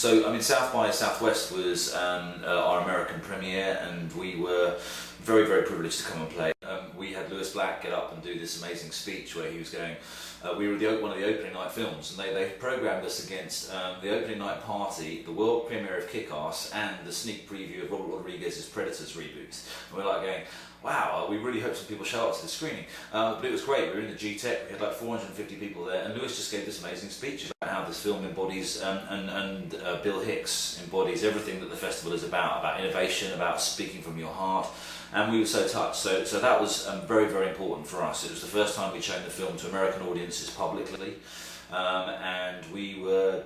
So, I mean, South by Southwest was our American premiere, and we were very, very privileged to come and play. We had Lewis Black get up and do this amazing speech where he was going, we were one of the opening night films, and they programmed us against the opening night party, the world premiere of Kick-Ass, and the sneak preview of Robert Rodriguez's Predators reboot. And we're like going, wow, we really hope some people show up to the screening. But it was great. We were in the G-Tech, we had like 450 people there, and Lewis just gave this amazing speech about how this film embodies, and Bill Hicks embodies everything that the festival is about innovation, about speaking from your heart. And we were so touched. So that was very, very important for us. It was the first time we'd shown the film to American audiences publicly, and we were,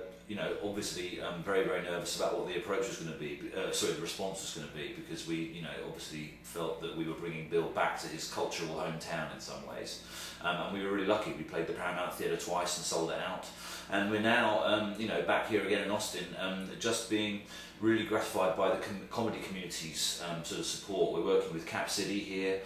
obviously very, very nervous about what the approach was going to be. The response was going to be, because we, obviously felt that we were bringing Bill back to his cultural hometown in some ways. And we were really lucky. We played the Paramount Theatre twice and sold it out. And we're now, back here again in Austin, just being really gratified by the comedy community's sort of support. We're working with Cap City here,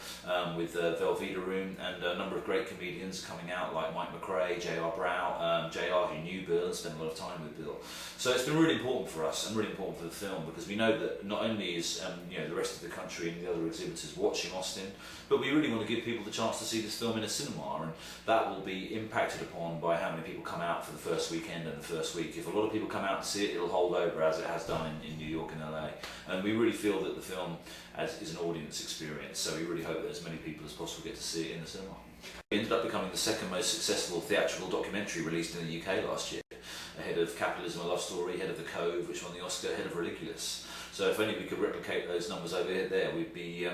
with Velveeta Room, and a number of great comedians coming out, like Mike McRae, J.R. Brow, J.R. who knew Bill and spent a lot of time with Bill. So it's been really important for us and really important for the film, because we know that not only is the rest of the country and the other exhibitors watching Austin, but we really want to give people the chance to see this film in a cinema, and that will be impacted upon by how many people come out for the first weekend and the first week. If a lot of people come out to see it, it'll hold over, as it has done in New York and LA. And we really feel that the film is an audience experience, so we really hope that as many people as possible get to see it in the cinema. It ended up becoming the second most successful theatrical documentary released in the UK last year, ahead of Capitalism: A Love Story, ahead of The Cove, which won the Oscar, ahead of Ridiculous. So if only we could replicate those numbers over there, we'd be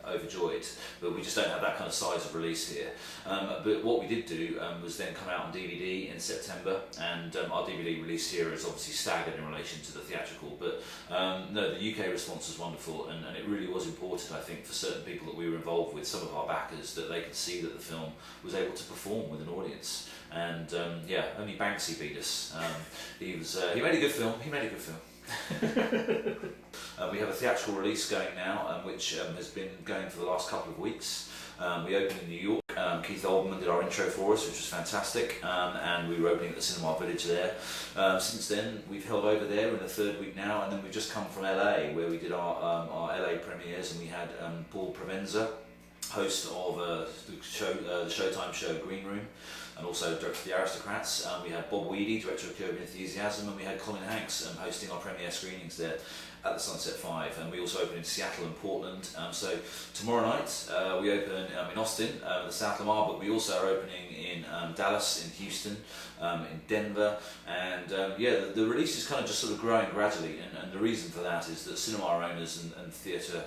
overjoyed. But we just don't have that kind of size of release here. But what we did do was then come out on DVD in September, and our DVD release here is obviously staggered in relation to the theatrical. But no, the UK response was wonderful, and it really was important, I think, for certain people that we were involved with, some of our backers, that they could see that the film was able to perform with an audience. And only Banksy beat us. He made a good film. We have a theatrical release going now, which has been going for the last couple of weeks. We opened in New York. Keith Olbermann did our intro for us, which was fantastic, and we were opening at the Cinema Village there. Since then, we've held over there in the third week now, and then we've just come from LA, where we did our LA premieres, and we had Paul Provenza, host of the Showtime show Green Room, and also director of The Aristocrats. We had Bob Weedy, director of Curb Your Enthusiasm, and we had Colin Hanks hosting our premiere screenings there at the Sunset 5, and we also open in Seattle and Portland. So tomorrow night we open in Austin, the South Lamar, but we also are opening in Dallas, in Houston, in Denver, and the release is kind of just sort of growing gradually, and the reason for that is that cinema owners and theatre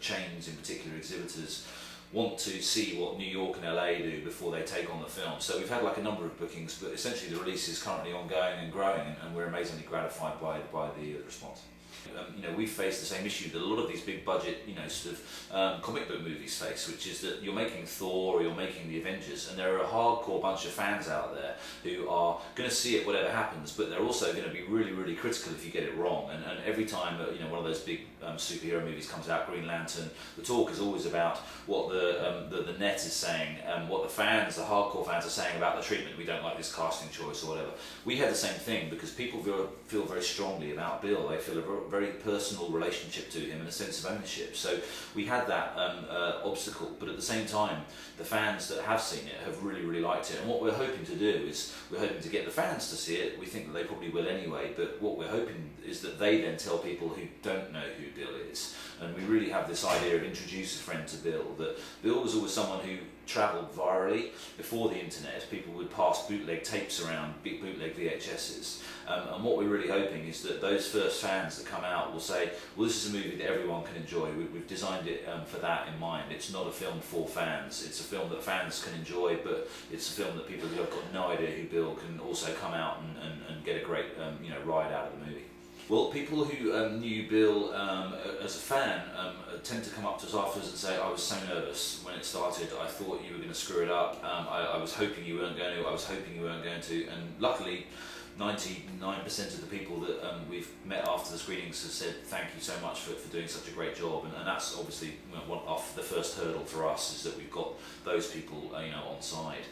chains, in particular exhibitors, want to see what New York and LA do before they take on the film. So we've had like a number of bookings, but essentially the release is currently ongoing and growing, and we're amazingly gratified by the response. We face the same issue that a lot of these big budget, comic book movies face, which is that you're making Thor or you're making the Avengers, and there are a hardcore bunch of fans out there who are going to see it whatever happens, but they're also going to be really, really critical if you get it wrong. And every time one of those big superhero movies comes out, Green Lantern, the talk is always about what the net is saying, what the hardcore fans are saying about the treatment. We don't like this casting choice or whatever. We had the same thing, because people feel very strongly about Bill. They feel a very personal relationship to him and a sense of ownership. So we had that obstacle, but at the same time, the fans that have seen it have really, really liked it. And what we're hoping to do is we're hoping to get the fans to see it. We think that they probably will anyway, but what we're hoping is that they then tell people who don't know who Bill is. And we really have this idea of introduce a friend to Bill, that Bill was always someone who travelled virally. Before the internet, people would pass bootleg tapes around, big bootleg VHSs, and what we're really hoping is that those first fans that come out will say, well, this is a movie that everyone can enjoy. We've designed it for that in mind. It's not a film for fans, it's a film that fans can enjoy, but it's a film that people who have got no idea who Bill can also come out and get a great ride out of the movie. Well, people who knew Bill as a fan tend to come up to us afterwards and say, I was so nervous when it started, I thought you were going to screw it up, I was hoping you weren't going to, and luckily 99% of the people that we've met after the screenings have said thank you so much for doing such a great job, and that's obviously the first hurdle for us, is that we've got those people on side.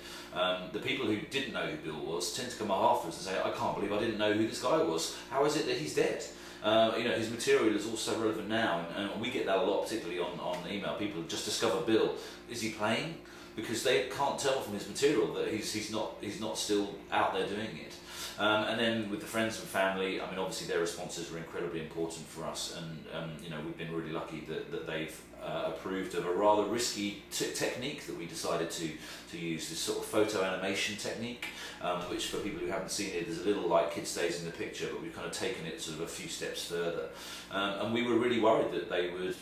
The people who didn't know who Bill was tend to come up afterwards and say, I can't believe I didn't know who this guy was. How is it that he's dead? His material is also relevant now, and we get that a lot, particularly on email. People just discover Bill. Is he playing? Because they can't tell from his material that he's not still out there doing it. And then with the friends and family, I mean, obviously their responses were incredibly important for us, and we've been really lucky that they've approved of a rather risky technique that we decided to use, this sort of photo animation technique, which for people who haven't seen it, there's a little like kid stays in the picture, but we've kind of taken it sort of a few steps further. And we were really worried that they would,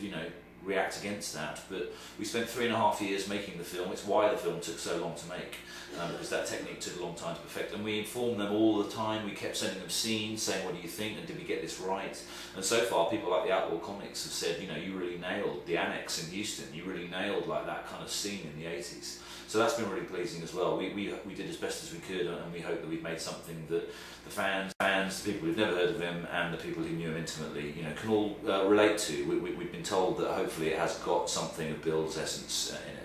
react against that, but we spent 3.5 years making the film. It's why the film took so long to make, because that technique took a long time to perfect, and we informed them all the time. We kept sending them scenes saying, what do you think, and did we get this right? And so far people like the Outlaw Comics have said, you really nailed the annex in Houston, you really nailed like that kind of scene in the 80s. So that's been really pleasing as well. We did as best as we could, and we hope that we've made something that the fans, the people who've never heard of him, and the people who knew him intimately, can all relate to. We've been told that hopefully it has got something of Bill's essence in it.